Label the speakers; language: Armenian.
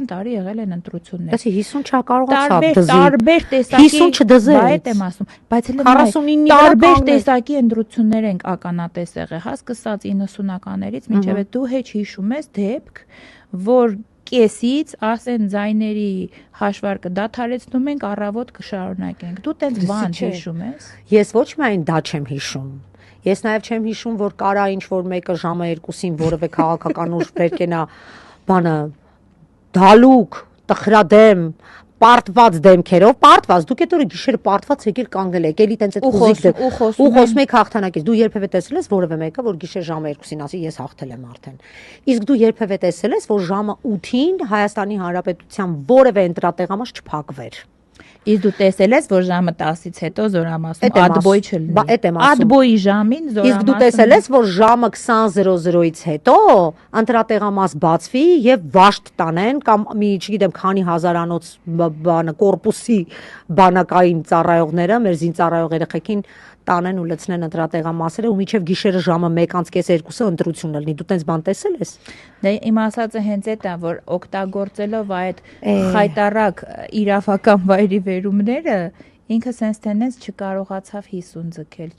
Speaker 1: տարի եղել են ընտրություններ։
Speaker 2: Այսի 50 չա կարողացավ դզի։
Speaker 1: Տարբեր տեսակի
Speaker 2: 50 չդզեց։
Speaker 1: Դա այդ եմ ասում, բայց հենց
Speaker 2: 49-ի
Speaker 1: տարբեր տեսակի ընտրություններ ենք ականատես եղել, հա, սկսած 90-ականներից մինչև դու հեչ հիշում ես դեպք, որ կեսից ասեն ձայների հաշվարկը դադարեցնում ենք, առավոտ կշարունակենք։ Դու տենց բան հիշում ես։
Speaker 2: Ես ոչ միայն դա չեմ հիշում։ Ես նաև չեմ հիշում, որ կարա ինչ-որ մեկը ժամը 2-ին որևէ քաղաքական ուժ վեր կենա բանը դալուկ, տխրադեմ, պարտված դեմքերով, պարտված, դուք այդ օրը գիշերը պարտված եկել կանգնել եք, էլի տենց այդ
Speaker 1: ու
Speaker 2: խոսում եք հաղթանակից։ Դու երբևէ տեսել ես որևէ մեկը, որ գիշեր ժամը 2-ին ասի ես հաղթել եմ արդեն։ Իսկ դու երբևէ տեսել ես, որ ժամը 8-ին Հայաստանի Հանրապետության որևէ ընտրատեղամաս չփակվեր։
Speaker 1: Իսկ դու տեսել ես, որ ժամը 10-ից հետո զորամասում ադբոյ չլինի։ Ադբոյի ժամին զորամասում։
Speaker 2: Իսկ դու տեսել ես, որ ժամը 20:00-ից հետո ընտրատեղամաս բացվի եւ վաշտ տանեն կամ մի, չգիտեմ, քանի հազարանոց բանը կորպուսի բանակային ծառայողները, մեր զինծառայող երեխեքին տանեն ու լցնեն ընտրատեղամասերը ու միջև գիշերը ժամը 1:30-2-ը ընտրությունն լինի։ Դու տենց բան տեսել ես։
Speaker 1: Դե իմ ասածը հենց այդ է, որ օգտագործելով այդ խայտարակ իրավական վայրի վերումները ինքը sense տենես չկարողացավ 50 ձգել։